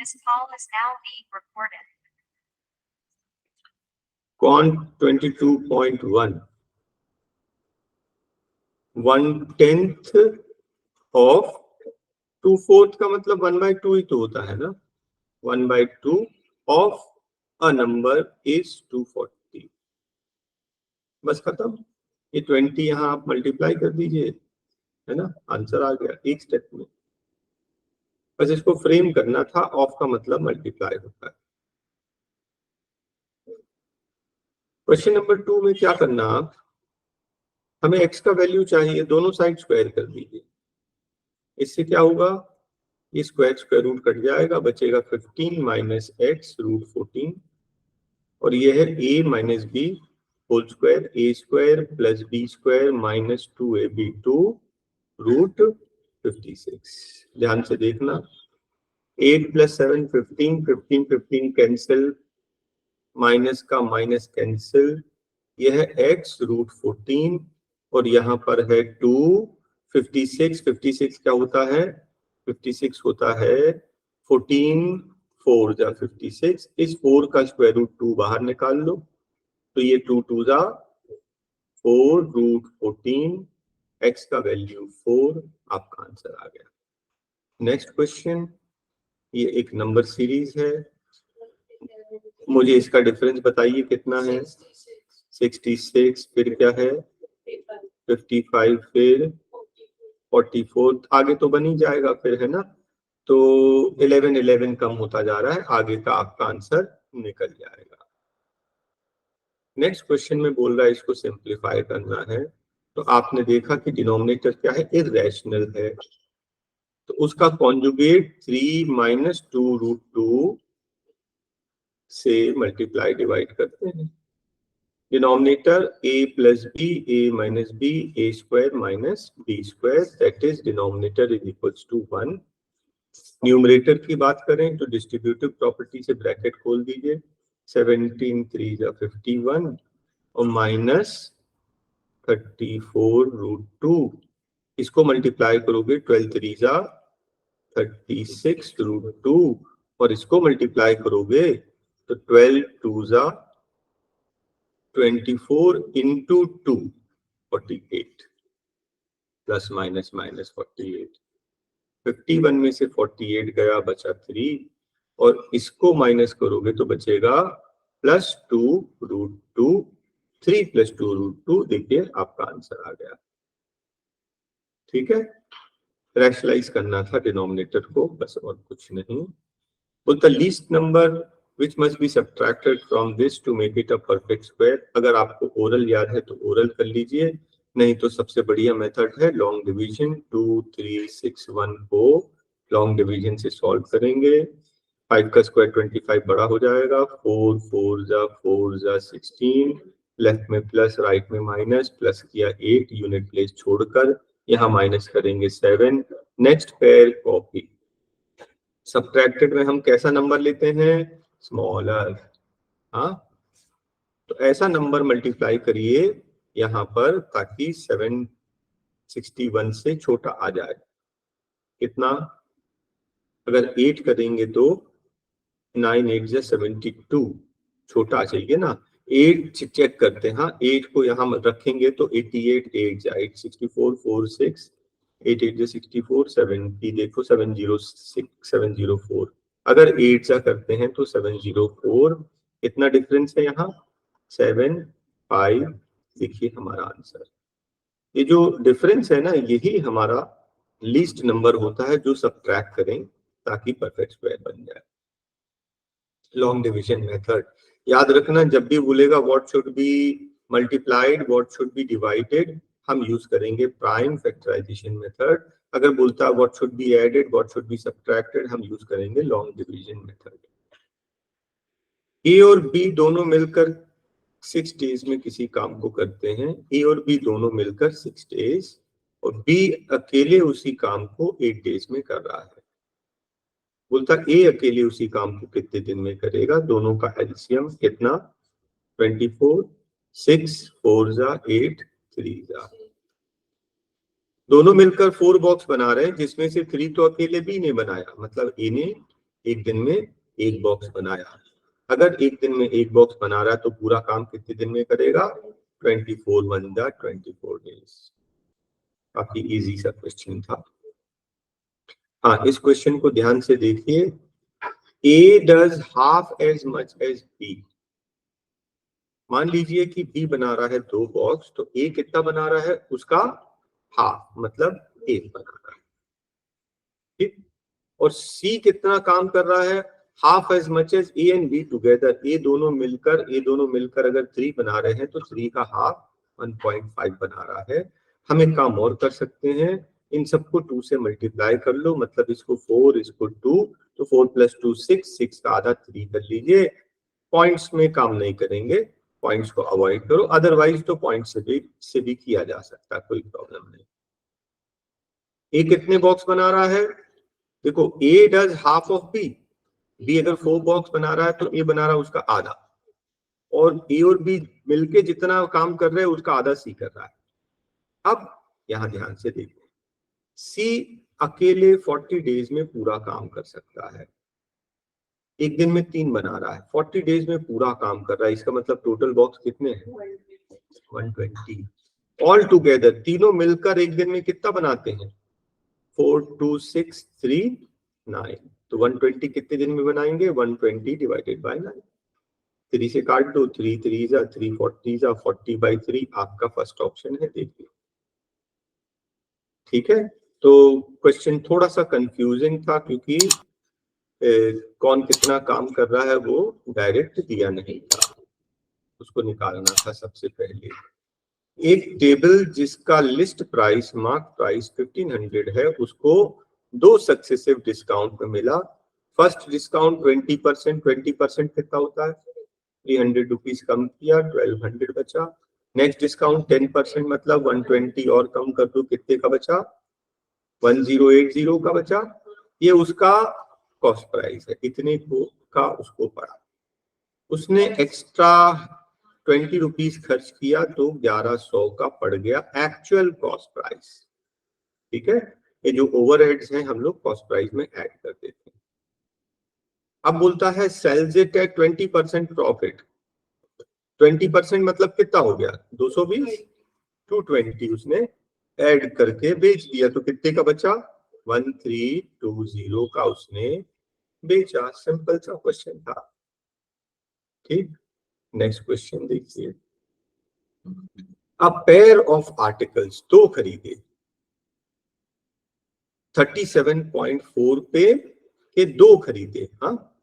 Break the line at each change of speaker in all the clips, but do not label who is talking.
This call is now being recorded.
Cont 22.1 1/10 of 2/4 का मतलब 1/2 ही तो होता है ना। 1/2 of a number is 240। बस खत्म। ये 20 यहाँ आप मल्टीप्लाई कर दीजिए, है ना, आंसर आ गया एक स्टेप में। बस इसको फ्रेम करना था, ऑफ का मतलब मल्टीप्लाई होता है। क्वेश्चन नंबर 2 में क्या करना, आप हमें x का वैल्यू चाहिए, दोनों साइड स्क्वायर कर दीजिए। इससे क्या होगा, ये स्क्वायर रूट कट जाएगा, बचेगा 15 माइनस एक्स रूट 14 और ये है a minus B whole square, a square plus b square minus 2ab two root 56। ध्यान से देखना, 8 प्लस 7 15, 15 15 कैंसिल, माइनस का माइनस कैंसिल, यह है x रूट 14 और यहाँ पर है 2 56। 56 क्या होता है, 56 होता है 14 4 जा 56। इस 4 का स्क्वायर रूट 2 बाहर निकाल लो, तो ये 2 2 जा 4 रूट 14, x का वैल्यू 4, आपका आंसर आ गया। नेक्स्ट क्वेश्चन, ये एक नंबर सीरीज है, मुझे इसका डिफरेंस बताइए कितना है। 66, फिर क्या है 55, फिर 44, आगे तो बन ही जाएगा फिर, है ना। तो 11 11 कम होता जा रहा है, आगे का आपका आंसर निकल जाएगा। नेक्स्ट क्वेश्चन में बोल रहा है इसको सिंप्लीफाई करना है, तो आपने देखा कि डिनोमिनेटर क्या है, इर्रेशनल है, तो उसका कॉन्जुगेट 3 माइनस 2 रूट 2 से मल्टीप्लाई डिवाइड करते हैं। Denominator a plus B, a minus B, a square minus B square, that is denominator is equals to 1। Numerator की बात करें तो डिस्ट्रीब्यूटिव प्रॉपर्टी से ब्रैकेट खोल दीजिए, 17 3 जा 51 और माइनस 34 रूट 2, इसको मल्टीप्लाई करोगे 12 3 जा 36 रूट 2 और इसको मल्टीप्लाई करोगे तो 12 2 जा 24 इंटू 2 48 प्लस माइनस माइनस 48। 51 में से 48 गया, बचा 3 और इसको माइनस करोगे तो बचेगा प्लस 2 रूट 2, 3 प्लस 2 रूट 2, देखिए आपका आंसर आ गया। ठीक है, रैशनलाइज करना था डिनोमिनेटर को, बस और कुछ नहीं। तो the least number which must be subtracted from this to make it a perfect square। अगर आपको ओरल याद है तो ओरल कर लीजिए, नहीं तो सबसे बढ़िया मेथड है लॉन्ग डिवीजन। 2 3 6 1 को लॉन्ग डिवीजन से सॉल्व करेंगे। 5 का स्क्वायर 25 बड़ा हो जाएगा, 4 4 जा 4 जा 16, लेफ्ट में प्लस राइट में माइनस, प्लस किया 8 यूनिट प्लेस छोड़कर, यहाँ माइनस करेंगे 7। Next pair copy. सब्ट्रैक्टेड में हम कैसा नंबर लेते हैं, स्मॉलर। हाँ, तो ऐसा नंबर मल्टीप्लाई करिए यहाँ पर ताकि 761 से छोटा आ जाए। कितना, अगर 8 करेंगे तो 9 8 जा 72, छोटा चाहिए ना। 8 चेक करते हैं, हाँ 8 को यहाँ रखेंगे तो 88 8 जा 8 64 4 6 8 8 जा 64 70, देखो 706 704। अगर 8 सा करते हैं तो 704, कितना डिफरेंस है यहाँ 7 5, देखिए हमारा आंसर। ये जो डिफरेंस है ना, यही हमारा लीस्ट नंबर होता है जो सब्ट्रैक्ट करें ताकि परफेक्ट स्क्वायर बन जाए। लॉन्ग डिवीजन मेथड याद रखना, जब भी बोलेगा what should be multiplied what should be divided, हम यूज करेंगे प्राइम फैक्टराइजेशन मेथड। अगर बोलता है what should be added what should be subtracted, हम यूज करेंगे लॉन्ग डिवीजन मेथड। ए और बी दोनों मिलकर 6 डेज में किसी काम को करते हैं, ए और बी दोनों मिलकर 6 डेज, और बी अकेले उसी काम को 8 डेज में कर रहा है। बोलता ए अकेले उसी काम को कितने दिन में करेगा, दोनों का एलसीएम कितना 24, 6 4 जा 8 3 जा, दोनों मिलकर 4 बॉक्स बना रहे हैं जिसमें से 3 तो अकेले बी ने बनाया, मतलब ए ने एक दिन में एक बॉक्स बनाया। अगर एक दिन में एक बॉक्स बना रहा है तो पूरा काम कितने दिन में करेगा? 24 वन जा 24 डेज। काफी इजी सा क्वेश्चन था। हाँ, इस क्वेश्चन को ध्यान से देखिए। A does half as much as B। मान लीजिए कि B बना रहा है 2 बॉक्स, तो A कितना बना रहा है? उसका हाफ, मतलब 1 बना रहा है। ठीक। और C कितना काम कर रहा है? Half as much as A and B together. A दोनों मिलकर अगर 3 बना रहे हैं तो 3 का हाफ 1.5 बना रहा है। हम एक काम और कर सकते हैं, इन सबको 2 से मल्टीप्लाई कर लो, मतलब इसको 4, इसको 2, तो 4 + 2 6 का आधा 3 कर लीजिए। पॉइंट्स में काम नहीं करेंगे, पॉइंट्स को अवॉइड करो, अदरवाइज तो पॉइंट से भी किया जा सकता है, कोई प्रॉब्लम नहीं। ए कितने बॉक्स बना रहा है? देखो, A does half of B. B अगर 4 बॉक्स बना रहा है तो ए बना रहा है उसका आधा, और ए और बी मिलके जितना काम कर रहे हैं उसका आधा सी कर रहा है। अब यहां ध्यान से देखो, सी अकेले 40 डेज में पूरा काम कर सकता है। एक दिन में 3 बना रहा है, 40 डेज में पूरा काम कर रहा है। इसका मतलब टोटल बॉक्स कितने हैं? 120। ऑल टुगेदर तीनों मिलकर एक दिन में कितना बनाते हैं? 4 2 6 3 9। तो 120 कितने दिन में बनाएंगे? 120 डिवाइडेड बाय 9। 3 से काट दो, 3 3 जा 3 40 जा 40/3 आपका फर्स्ट ऑप्शन है, देखिए। ठीक है, तो क्वेश्चन थोड़ा सा कंफ्यूजिंग था क्योंकि कौन कितना काम कर रहा है वो डायरेक्ट दिया नहीं था, उसको निकालना था सबसे पहले। एक टेबल जिसका लिस्ट प्राइस मार्क प्राइस 1500 है, उसको 2 सक्सेसिव डिस्काउंट में मिला। फर्स्ट डिस्काउंट 20%, 20% कितना होता है? 300 रुपीज कम किया, 1200 बचा। नेक्स्ट डिस्काउंट 10%, मतलब 120 और कम कर दो, कितने का बचा? 1080 का बचा। ये उसका कॉस्ट प्राइस है, इतने को का उसको पड़ा। उसने एक्स्ट्रा 20 रुपीज खर्च किया तो 1100 का पड़ गया एक्चुअल कॉस्ट प्राइस। ठीक है, ये जो ओवरहेड्स हैं हम लोग कॉस्ट प्राइस में ऐड कर देते हैं। अब बोलता है सेल्स इट एट 20% प्रॉफिट। 20% मतलब कितना हो गया? 220, 220 उसने ऐड करके बेच दिया, तो कितने का बचा? 1320 का उसने बेचा। सिंपल सा क्वेश्चन था। ठीक, नेक्स्ट क्वेश्चन देखिए। अ पेयर ऑफ आर्टिकल्स, 2 खरीदे 37.4 पे के 2 खरीदे। हाँ,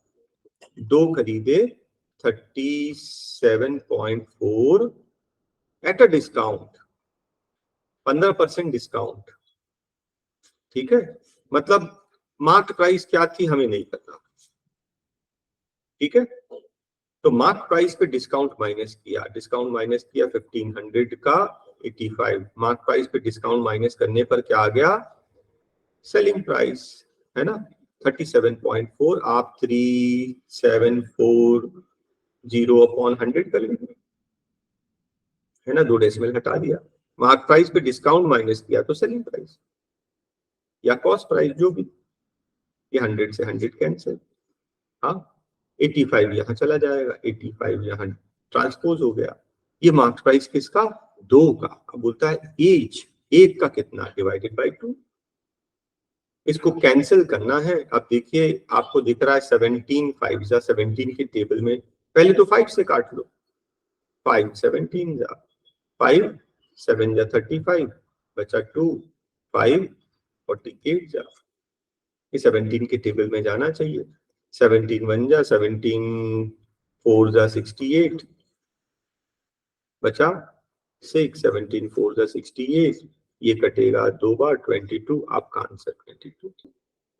2 खरीदे 37.4 एट अ डिस्काउंट, 15% डिस्काउंट। ठीक है, मतलब मार्क प्राइस क्या थी हमें नहीं पता। ठीक है, तो मार्क प्राइस पे डिस्काउंट माइनस किया, 1500 का 85। मार्क प्राइस पे डिस्काउंट माइनस करने पर क्या आ गया? सेलिंग प्राइस, है ना, 37.4। आप 3740/100 कर लेंगे, है ना, 2 डेसिमल हटा दिया। मार्क प्राइस पे डिस्काउंट माइनस किया तो सेलिंग प्राइस या कॉस्ट प्राइस, जो भी। ये 100 से 100 कैंसिल। हाँ, 85 यहाँ चला जाएगा, 85 यहाँ ट्रांसपोज हो गया। ये मार्क प्राइस किसका? 2 का। अब बोलता है एज, 1 का कितना? Divided by 2। इसको कैंसिल करना है। अब देखिए, आपको दिख रहा है 17 5 जा 17 के टेबल में, पहले तो 5 से काट लो। 5 17 जा 5 7 जा 35 बचा 2 5 48 जा। ये 17 के टेबल में जाना चाहिए। 17 1 जा 17 4 जा 68 बचा 6 17 4 जा 68। ये कटेगा 2 बार 22, आपका आंसर 22।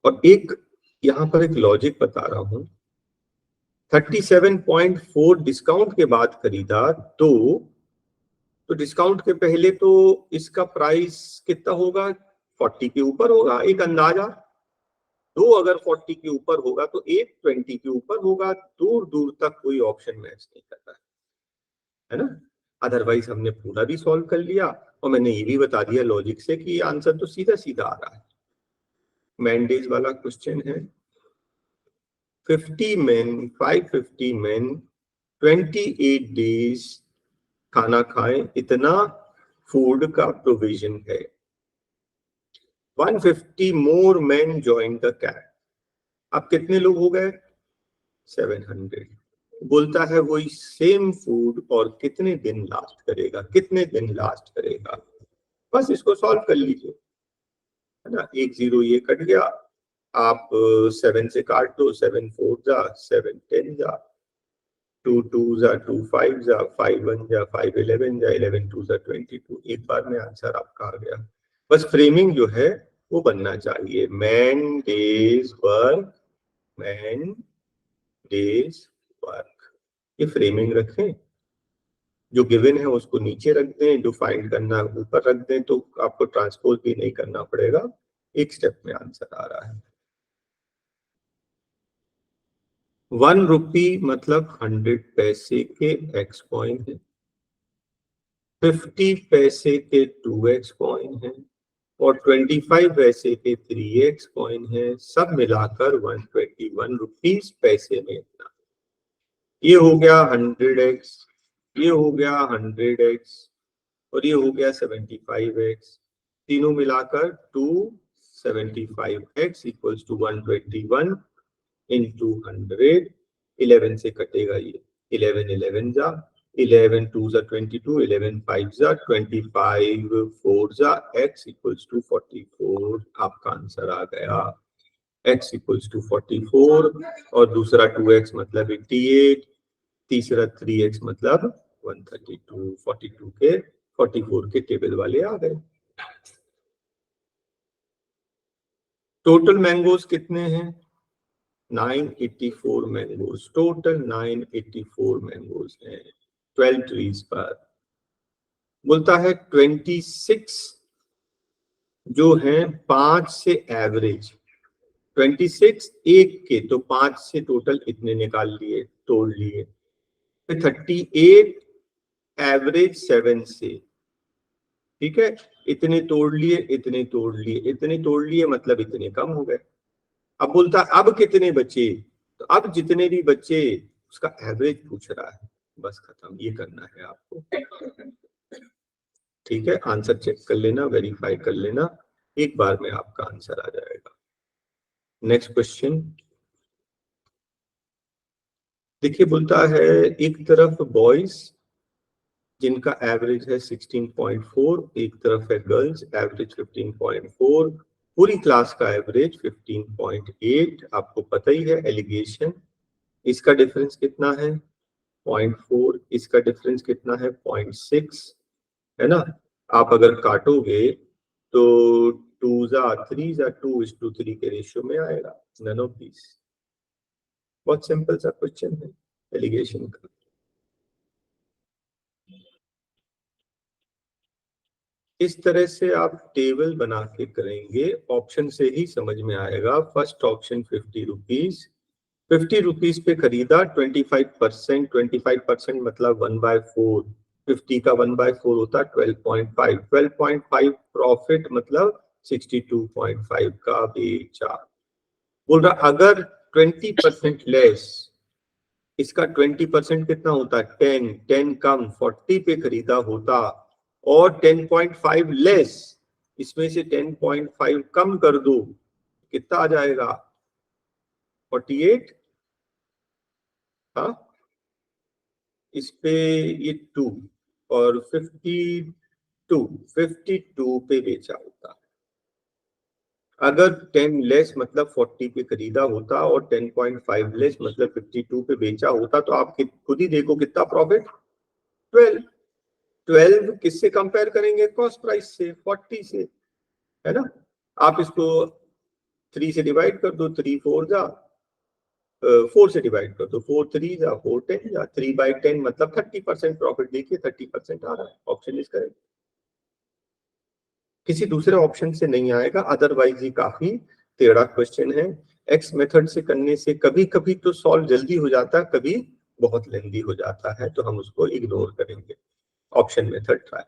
और एक यहां पर एक लॉजिक बता रहा हूं। 37.4 डिस्काउंट के बाद खरीदा तो डिस्काउंट के पहले तो इसका प्राइस कितना होगा? 40 के ऊपर होगा, एक अंदाजा। 2 अगर 40 के ऊपर होगा तो 1 20 के ऊपर होगा। दूर दूर तक कोई ऑप्शन मैच नहीं करता है ना। अदरवाइज हमने पूरा भी सॉल्व कर लिया, और मैंने ये भी बता दिया लॉजिक से कि आंसर तो सीधा सीधा आ रहा है। मैंडेज वाला क्वेश्चन है। 50 men, 550 men, 28 days खाना खाएं, इतना फूड का प्रोविजन है। 150 more man join the camp. अब कितने लोग हो गए? 700। बोलता है वही सेम फूड और कितने दिन लास्ट करेगा, कितने दिन लास्ट करेगा। बस इसको सॉल्व कर लीजिए, है ना। 1 0 ये कट गया, आप 7 से काट दो, 7 4 जा, 7 10 जा, 2 2 जा, 2 5 जा, 5 1 जा, 5 11 जा, 11 2 जा 22। एक बार में आंसर आपका आ गया। बस फ्रेमिंग जो है वो बनना चाहिए, man days work, man days work. ये फ्रेमिंग रखें, जो गिवन है उसको नीचे रख दें, जो फाइंड करना है ऊपर रख दें, तो आपको ट्रांसपोज भी नहीं करना पड़ेगा, एक स्टेप में आंसर आ रहा है। 1 रुपी मतलब 100 पैसे के x कॉइन है, 50 पैसे के 2x कॉइन है और 25 पैसे के 3x कॉइन है। सब मिलाकर 121 रुपीस पैसे में इतना। ये हो गया 100x, ये हो गया 100x और ये हो गया 75x। तीनों मिलाकर 275x इक्वल्स टू 121 इंटू 100। 11 से कटेगा ये, 11 11 जा, 11 2 जा 22, 11 5 जा 25, 4 जा, x इक्वल्स टू 44। आपका आंसर आ गया, x इक्वल्स टू 44 और दूसरा 2x मतलब 88, तीसरा 3x मतलब 132। 42 के 44 के टेबल वाले आ गए। टोटल मैंगोज कितने हैं? 984 मैंगोज, टोटल 984 मैंगोज हैं 12 ट्रीज पर। बोलता है 26 जो हैं 5 से एवरेज, 26 एक के, तो 5 से टोटल इतने निकाल लिए, तोड़ लिए। 38 एवरेज 7 से, ठीक है, इतने तोड़ लिए, इतने तोड़ लिए, इतने तोड़ लिए, मतलब इतने कम हो गए। अब बोलता अब कितने बचे, तो अब जितने भी बचे उसका एवरेज पूछ रहा है। बस खत्म, ये करना है आपको, ठीक है। आंसर चेक कर लेना, वेरीफाई कर लेना, एक बार में आपका आंसर आ जाएगा। नेक्स्ट क्वेश्चन देखिए, बोलता है एक तरफ बॉयज जिनका एवरेज है 16.4, एक तरफ है गर्ल्स एवरेज 15.4, पूरी क्लास का एवरेज 15.8। आपको पता ही है एलिगेशन, इसका डिफरेंस कितना है 0.4, इसका डिफरेंस कितना है 0.6, है ना। आप अगर काटोगे तो 2 जा 3 जा 2:3 के रेशियो में आएगा। None of this. बहुत सिंपल सा क्वेश्चन है एलिगेशन का। इस तरह से आप टेबल बना के करेंगे, ऑप्शन से ही समझ में आएगा। फर्स्ट ऑप्शन 50 रुपीज, 50 रुपीज पे खरीदा, 25%, 25% मतलब 1/4, 50 का 1/4 होता 12.5, 12.5 प्रॉफिट मतलब 62.5 का बेचा। बोल रहा अगर 20% लेस, इसका 20% कितना होता, 10, 10 कम 40 पे खरीदा होता और 10.5 लेस, इसमें से 10.5 कम कर दो, कितना आ जाएगा 48। हाँ, इस पे ये 2 और 52 पे बेचा होता। अगर 10 लेस मतलब 40 पे खरीदा होता और 10.5 लेस मतलब 52 पे बेचा होता, तो आप खुद ही देखो कितना प्रॉफिट, 12। 12 किससे कंपेयर करेंगे, कॉस्ट प्राइस से, 40 से, है ना। आप इसको 3 से डिवाइड कर दो, 3 4 जा, 4 से डिवाइड कर दो, 4 3 जा, 4 10 जा, 3/10 मतलब 30% प्रॉफिट। देखिए 30% आ रहा है, ऑप्शन इज करेक्ट। किसी दूसरे ऑप्शन से नहीं आएगा, अदरवाइज ये काफी टेढ़ा क्वेश्चन है। एक्स मेथड से करने से कभी कभी तो सॉल्व जल्दी हो जाता है, कभी बहुत लेंदी हो जाता है, तो हम उसको इग्नोर करेंगे। Option method try.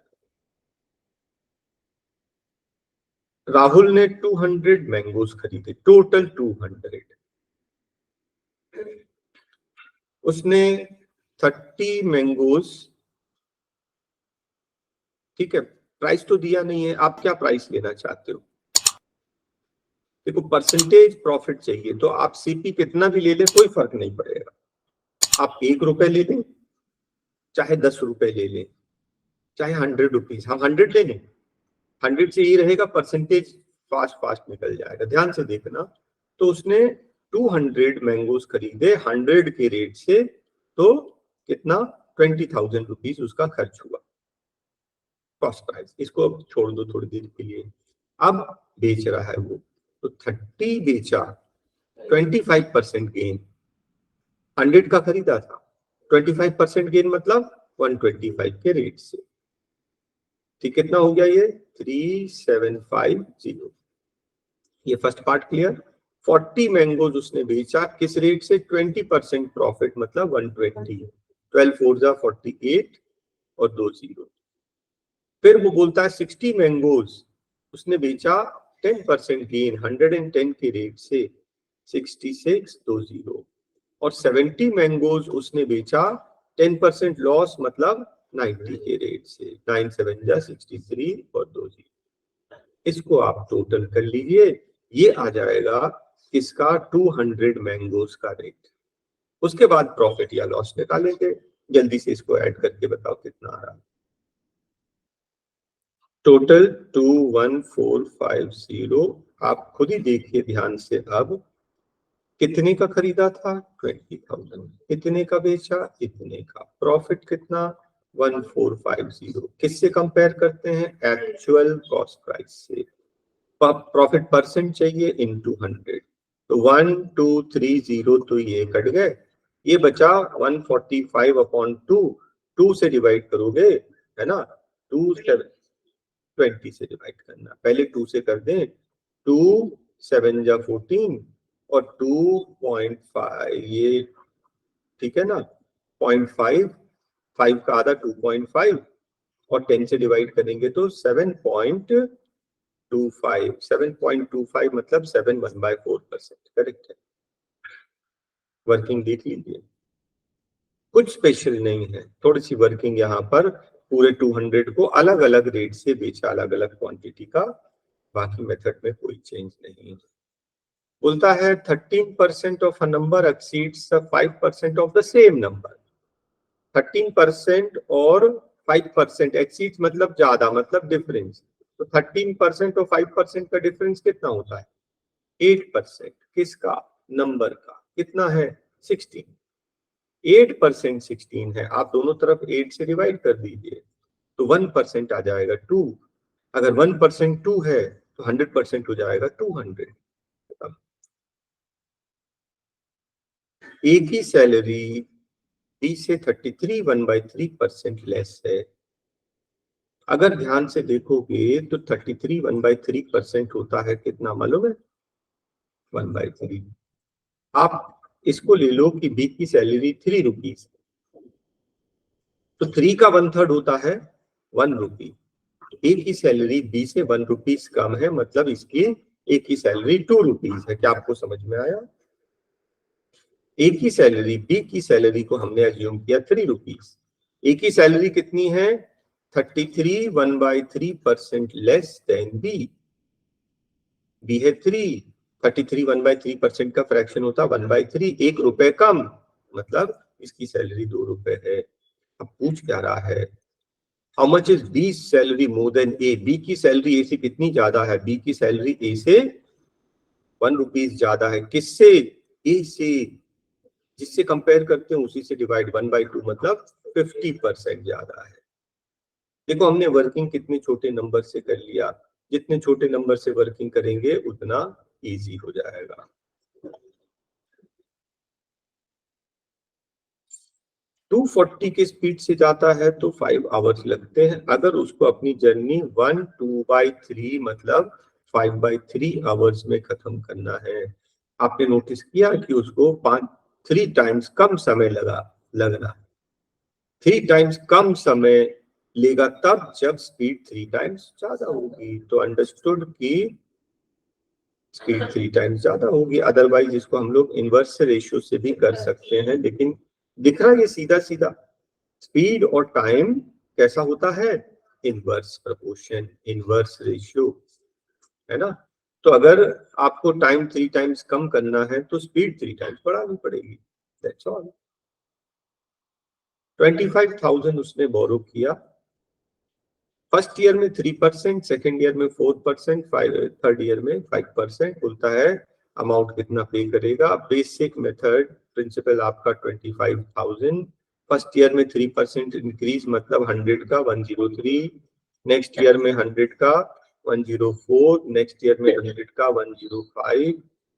राहुल ने 200 मैंगोज खरीदे, टोटल 200। उसने 30 मैंगोज, ठीक है, प्राइस तो दिया नहीं है, आप क्या प्राइस लेना चाहते हो? देखो परसेंटेज प्रॉफिट चाहिए तो आप सीपी कितना भी ले लें कोई फर्क नहीं पड़ेगा। आप 1 रुपए ले लें, चाहे 10 रुपए ले लें, चाहे 100 रुपीज, हम 100 ले लें, 100 से ये रहेगा परसेंटेज फास्ट फास्ट निकल जाएगा। ध्यान से देखना, तो उसने 200 मैंगोज खरीदे 100 के रेट से, तो कितना 20,000 रुपीज उसका खर्च हुआ, कॉस्ट प्राइस। इसको अब छोड़ दो थोड़ी देर के लिए। अब बेच रहा है वो, तो 30 बेचा, 25% गेन, 100 का खरीदा था, 25% गेन मतलब 125 के रेट से, ठीक कितना हो गया ये 3750। ये फर्स्ट पार्ट क्लियर। 40 मैंगोज उसने बेचा किस रेट से, 20% प्रॉफिट मतलब 120, 12 4 जा 48 और 2 0। फिर वो बोलता है 60 मैंगोज उसने बेचा 10% गेन 110 के रेट से, 66 2 0। और 70 मैंगोज उसने बेचा 10% लॉस मतलब 90 के रेट से, 9 7 जा 63 और 2 0। इसको आप टोटल कर लीजिए, ये आ जाएगा इसका 200 मैंगोज का रेट। उसके बाद प्रॉफिट या लॉस निकालेंगे। जल्दी से इसको ऐड करके बताओ कितना आ रहा है। टोटल 21450, आप खुद ही देखिए ध्यान से। अब कितने का खरीदा था 20,000, कितने का बेचा इतने का, प्रॉफिट कितना 1450। किससे कंपेयर करते हैं, एक्चुअल कॉस्ट प्राइस से। प्रॉफिट परसेंट चाहिए इनटू 100, तो 1230 तो ये कट गए, ये बचा 145 अपॉन 2, 2 से डिवाइड करोगे है ना, 20 से डिवाइड करना, पहले 2 से कर दें, 2 7 जा 14 और 2.5 ये, ठीक है ना, 0.5, 5 का आधा 2.5 और 10 से डिवाइड करेंगे तो 7.25, 7.25 मतलब 7 1/4%, करेक्ट है। वर्किंग देख लीजिए, कुछ स्पेशल नहीं है, थोड़ी सी वर्किंग यहाँ पर। पूरे 200 को अलग अलग रेट से बेचा, अलग अलग क्वांटिटी का, बाकी मेथड में कोई चेंज नहीं है। बोलता है 13% of a number exceeds 5% of the same number. 13% और 5% एक्सीड्स मतलब ज्यादा, मतलब डिफरेंस। तो 13% और 5% का डिफरेंस कितना होता है, 8%। किसका, नंबर का। कितना है 16, 8% 16 है, आप दोनों तरफ 8 से डिवाइड कर दीजिए तो 1% आ जाएगा 2। अगर 1% 2 है तो 100% हो जाएगा 200। एक ही सैलरी बी से 33 1/3% लेस है। अगर ध्यान से देखोगे तो 33 1/3% होता है कितना मालूम है, 1/3। आप इसको ले लो कि बी की सैलरी 3 रुपीज, तो 3 का 1/3 होता है 1 रुपी। ए की सैलरी बी से 1 रुपीज कम है, मतलब इसकी ए की सैलरी 2 रुपीज है। क्या आपको समझ में आया? ए की सैलरी बी की सैलरी को हमने अज्यूम किया 3 रुपीज। ए की सैलरी कितनी है 33 1/3% लेस देन बी। बी है 3, 33 1/3% का फ्रैक्शन होता 1/3, 1 रुपए कम, मतलब इसकी सैलरी 2 रुपए है। अब पूछ क्या रहा है, how much is B salary more than A. B की सैलरी ए से कितनी ज्यादा है, बी की सैलरी ए से 1 रुपीज ज्यादा है। किससे, ए से। जिससे कंपेयर करते हैं उसी से डिवाइड, 1/2 मतलब 50% ज्यादा है। देखो हमने वर्किंग कितने छोटे नंबर से कर लिया, जितने छोटे नंबर से वर्किंग करेंगे उतना इजी हो जाएगा। टू 40 की स्पीड से जाता है तो 5 आवर्स लगते हैं। अगर उसको अपनी जर्नी 1/2/3 मतलब 5/3 आवर्स में खत्म करना है। आपने नोटिस किया कि उसको 3 टाइम्स कम समय लगना, 3 टाइम्स कम समय लेगा तब जब स्पीड 3 टाइम्स ज्यादा होगी। तो अंडरस्टूड कि स्पीड 3 टाइम्स ज्यादा होगी। अदरवाइज इसको हम लोग इनवर्स रेशियो से भी कर सकते हैं, लेकिन दिख रहा है ये सीधा सीधा स्पीड और टाइम कैसा होता है, इनवर्स प्रोपोर्शन, इनवर्स रेशियो, है ना। तो अगर आपको टाइम 3 टाइम्स कम करना है तो स्पीड 3 टाइम्स बढ़ानी पड़ेगी, दैट्स ऑल। 25,000 उसने बोरो किया। फर्स्ट ईयर में 3%, सेकेंड ईयर में 4%, थर्ड ईयर में 5%। बोलता है अमाउंट कितना पे करेगा। बेसिक मेथड प्रिंसिपल आपका 25,000। फर्स्ट ईयर में 3% इंक्रीज मतलब 100 का 103, नेक्स्ट ईयर में 100 का 104, नेक्स्ट ईयर में 100 का 105।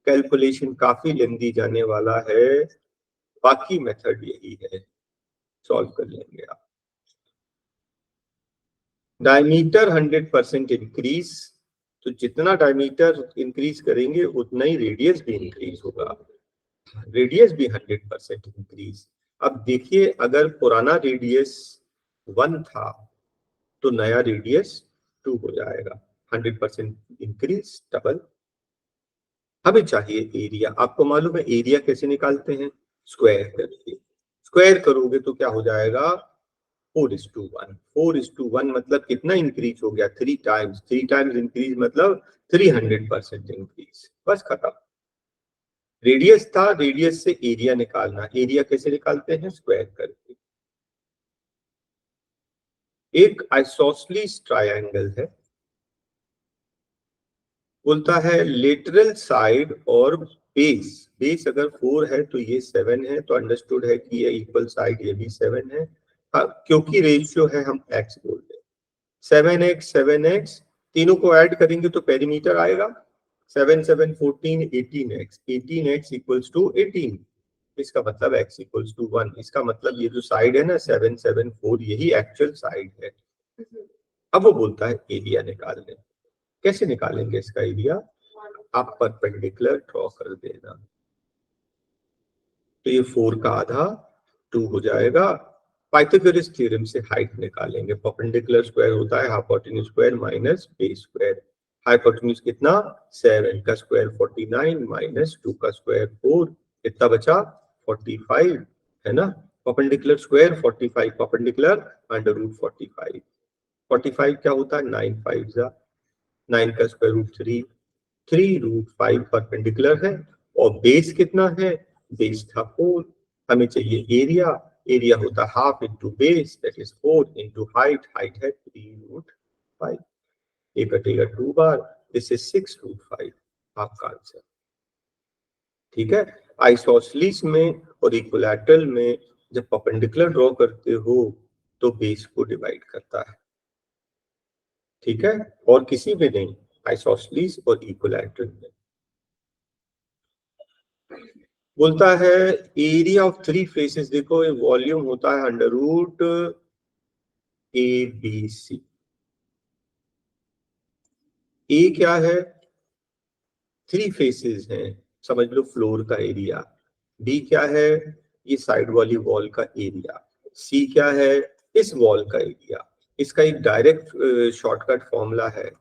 कैलकुलेशन काफी लेंदी जाने वाला है, बाकी मेथड यही है, सॉल्व कर लेंगे आप। डायमीटर 100% इंक्रीज, तो जितना डायमीटर इंक्रीज करेंगे उतना ही रेडियस भी इंक्रीज होगा, रेडियस भी 100% इंक्रीज। अब देखिए अगर पुराना रेडियस 1 था तो नया रेडियस 2 हो जाएगा, 100% इंक्रीज, डबल। हमें चाहिए एरिया। आपको मालूम है एरिया कैसे निकालते हैं, स्क्वायर करके। स्क्वायर करोगे तो क्या हो जाएगा, 4:1। 4:1 मतलब कितना इंक्रीज हो गया, 3 टाइम्स। 3 टाइम्स इंक्रीज मतलब 300% इंक्रीज, बस खत्म। रेडियस था, रेडियस से एरिया निकालना। एरिया कैसे निकालते हैं, स्क्वायर करके। एक आइसोसेलेस ट्रायंगल है, बोलता है लेटरल साइड और बेस, बेस अगर 4 है तो ये 7 है, तो अंडरस्टूड है कि ये इक्वल साइड ये भी 7 है। हाँ, क्योंकि रेशियो है हम x बोल रहे हैं। 7x 7x तीनों को ऐड करेंगे तो पेरीमीटर आएगा। 7 7 14 18x, 18x इक्वल्स टू 18। इसका मतलब x इक्वल्स टू 1। इसका मतलब ये जो साइड है ना 7 7 4, यही एक्चुअल साइड है। अब वो बोलता है एरिया निकाल लें। कैसे निकालेंगे इसका एरिया, आप परपेंडिकुलर ड्रॉ कर देना। तो ये 4 का आधा 2 हो जाएगा। पाइथागोरस थ्योरम से हाइट निकालेंगे। परपेंडिकुलर स्क्वायर होता है hypotenuse square minus base square. Hypotenuse कितना, 7 का स्क्वायर 49 माइनस 2 का स्क्वायर 4, कितना बचा 45, है ना। Perpendicular square 45, perpendicular under root 45। 45 क्या होता है, 9 5 जा 9 का स्क्वायर रूट 3, 3√5 परपेंडिकुलर है। और बेस कितना है, बेस था 4। हमें चाहिए एरिया, एरिया होता है half into base, that is 4 into height, height है 3√5। ये कटेगा 2 बार, दिस इज 6√5, आपका आंसर। ठीक है। आइसोसेलेस में और इक्विलैटरल में जब परपेंडिकुलर ड्रॉ करते हो तो बेस को डिवाइड करता है, ठीक है, और किसी में नहीं, आइसोसेलेस और इक्विलैटरल में। बोलता है एरिया ऑफ 3 फेसेस, देखो ये वॉल्यूम होता है अंडर रूट ABC। ए क्या है, 3 फेसेस हैं, समझ लो फ्लोर का एरिया। बी क्या है, ये साइड वाली वॉल का एरिया। सी क्या है, इस वॉल का एरिया। इसका एक डायरेक्ट शॉर्टकट फॉर्मूला है,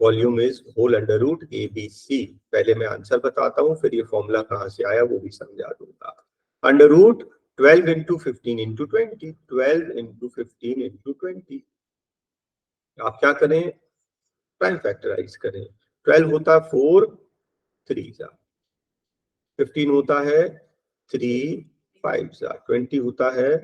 volume is whole under root ABC। पहले मैं आंसर बताता हूँ, फिर ये फॉर्मूला कहाँ से आया वो भी समझा दूंगा। Under root 12 into 15 into 20, 12 into 15 into 20। आप क्या करें, प्राइम फैक्टराइज करें। 12 होता है 4 3 जा, 15 होता है 3 5 जा, 20 होता है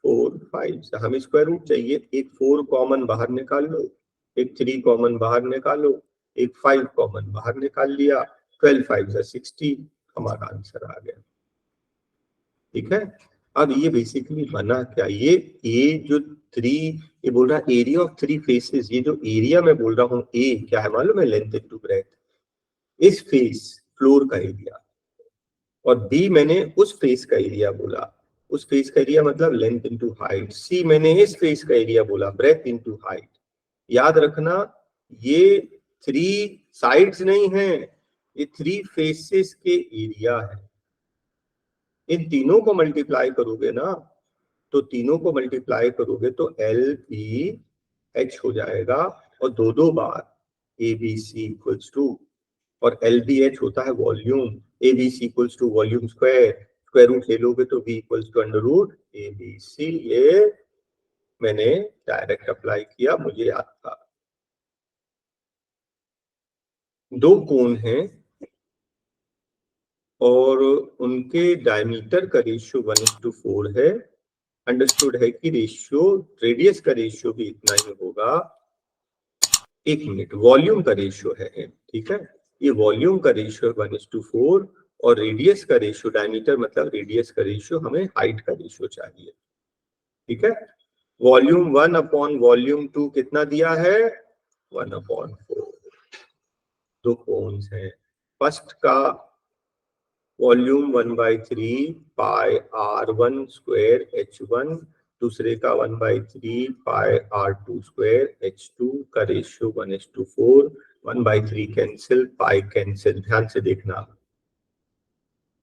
4 5 जा। हमें स्क्वायर रूट चाहिए, एक 4 कॉमन बाहर निकाल लो, एक 3 कॉमन बाहर निकालो, एक 5 कॉमन बाहर निकाल लिया, 12 5 जा 60, हमारा आंसर आ गया। ठीक है। अब ये बेसिकली बना क्या, ये जो 3, ये बोल रहा है एरिया ऑफ 3 फेसेस। ये जो एरिया मैं बोल रहा हूँ ए क्या है मालूम है, लेंथ इनटू ब्रेथ। इस फेस फ्लोर का एरिया, और बी मैंने उस फेस का एरिया बोला, उस फेस का एरिया मतलब लेंथ इनटू हाइट। सी मैंने इस फेस का एरिया बोला, ब्रेथ इनटू हाइट। याद रखना ये 3 साइड्स नहीं है, ये 3 फेसेस के एरिया है। इन तीनों को मल्टीप्लाई करोगे ना, तो तीनों को मल्टीप्लाई करोगे तो LPH हो जाएगा, और 2 2 बार ABC इक्वल्स टू और LBH होता है volume, ABC equals to volume square root ले लोगे तो V equals to under root ABC। ये मैंने डायरेक्ट अप्लाई किया, मुझे याद था। दो कोण हैं और उनके डायमीटर का रेशियो 1:4 है। अंडरस्टूड है कि रेशियो, रेडियस का रेशियो भी इतना ही होगा। एक मिनट, वॉल्यूम का रेशियो है, ठीक है, ये वॉल्यूम का रेशियो 1:4 और रेडियस का रेशियो, डायमीटर मतलब रेडियस का रेशियो, हमें हाइट का रेशियो चाहिए, ठीक है। वॉल्यूम 1 अपॉन वॉल्यूम 2 कितना दिया है, 1/4। दो कोन्स हैं, फर्स्ट का वॉल्यूम 1/3 पाई R1 स्क्वायर H1, दूसरे का 1/3 पाई R2 स्क्वायर H2 का रेशियो 1:4। 1/3 कैंसिल, पाई कैंसिल, ध्यान से देखना,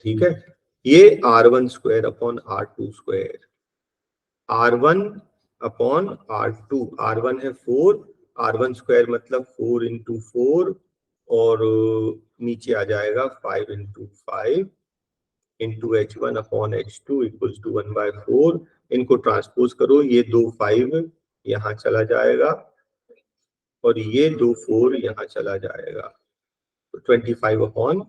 ठीक है। ये R1 square upon R2 square, R1 upon R2, R1 है 4, R1 स्क्वायर मतलब 4 इंटू 4 और नीचे आ जाएगा 5 into 5 into H1 upon H2 equals to 1/4। इनको ट्रांसपोज करो, ये 2 5 यहाँ चला जाएगा और ये 2 4 यहाँ चला जाएगा, तो 25 अपॉन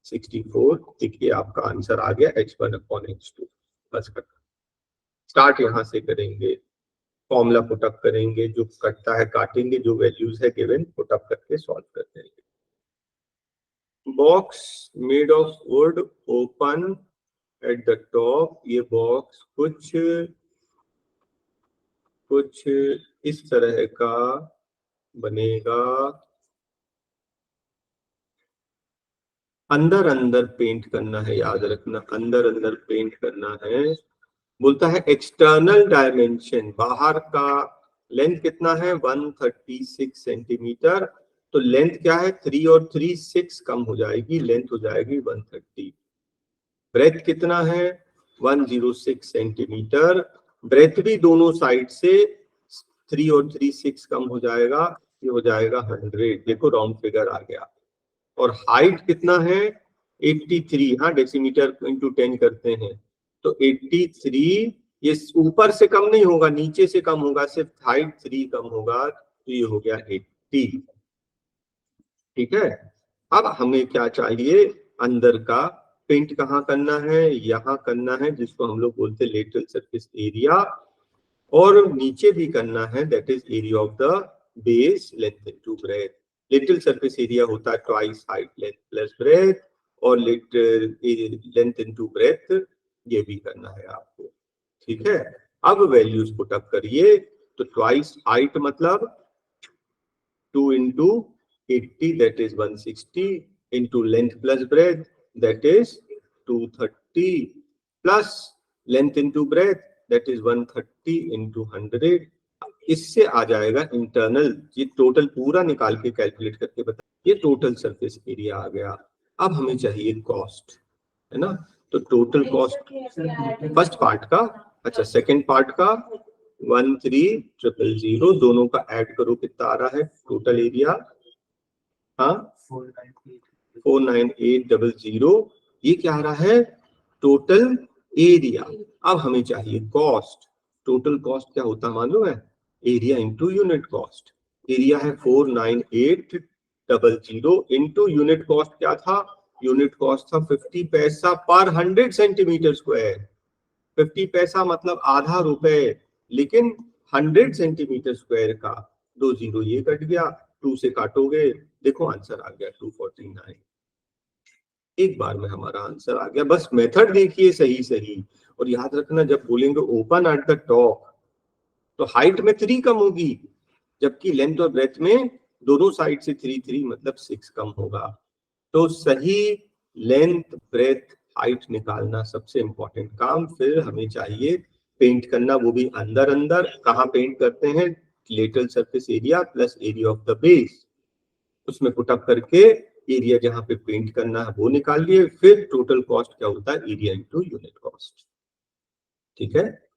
64। देखिए आपका आंसर आ गया H1 अपॉन H2। बस करना, स्टार्ट यहाँ से करेंगे, फॉर्मूला पुटअप करेंगे, जो कटता है काटेंगे, जो वैल्यूज है गिवन पुटअप करके सॉल्व कर देंगे। Box made of would open at the top, ये बॉक्स कुछ इस तरह का बनेगा, अंदर अंदर पेंट करना है, याद रखना, अंदर अंदर पेंट करना है। बोलता है एक्सटर्नल डायमेंशन, बाहर का लेंथ कितना है 136 सेंटीमीटर, तो लेंथ क्या है 3 और 3 6 कम हो जाएगी, लेंथ हो जाएगी 130। ब्रेथ कितना है 106 सेंटीमीटर, ब्रेथ भी दोनों साइड से 3 और 3 6 कम हो जाएगा, ये हो जाएगा 100। देखो राउंड फिगर आ गया। और हाइट कितना है 83, हाँ डेसीमीटर इंटू 10 करते हैं तो 83, ये ऊपर से कम नहीं होगा, नीचे से कम होगा, सिर्फ हाइट 3 कम होगा, तो ये हो गया 80, ठीक है। अब हमें क्या चाहिए, अंदर का पेंट कहाँ करना है, यहाँ करना है, जिसको हम लोग बोलते हैं लेटरल सरफेस एरिया, और नीचे भी करना है, that is area of the base length into breadth. Little surface area होता है twice height length plus breadth, और लेंथ इनटू ब्रेथ ये भी करना है आपको, ठीक है। अब वैल्यूज पुटअप करिए, तो ट्वाइस हाइट मतलब 2 into 80 that is 160 into length plus breadth that is 230 plus length into breadth that is 130 into 100। इससे आ जाएगा इंटरनल, ये टोटल पूरा निकाल के कैलकुलेट करके बता, ये टोटल सरफेस एरिया आ गया। अब हमें चाहिए कॉस्ट, है ना, तो टोटल कॉस्ट फर्स्ट पार्ट का, अच्छा सेकंड पार्ट का 13,000, दोनों का ऐड करो कितना आ रहा है टोटल एरिया, हाँ 49800, ये क्या आ रहा है टोटल एरिया। अब हमें चाहिए कॉस्ट, टोटल कॉस्ट क्या होता है मालूम है, area into unit cost. Area है 49800 इंटू यूनिट कॉस्ट क्या था, यूनिट कॉस्ट था 50 पैसा पर 100 सेंटीमीटर स्क्वायर। 50 पैसा मतलब आधा रुपए, लेकिन 100 सेंटीमीटर स्क्वायर का 2 0 ये कट गया, 2 से काटोगे, देखो आंसर आ गया 249। एक बार में हमारा आंसर आ गया, बस मेथड देखिए सही सही। और याद रखना जब बोलेंगे ओपन एट द टॉप तो हाइट में 3 कम होगी, जबकि लेंथ और ब्रेथ में दोनों साइड से 3 3 मतलब 6 कम होगा। तो सही लेंथ ब्रेथ हाइट निकालना सबसे इंपॉर्टेंट काम। फिर हमें चाहिए पेंट करना, वो भी अंदर अंदर। कहाँ पेंट करते हैं, lateral surface area plus area of the base, उसमें पुटअप करके एरिया जहां पे पेंट करना है वो निकालिए, फिर टोटल कॉस्ट क्या होता है एरिया इंटू यूनिट कॉस्ट, ठीक है।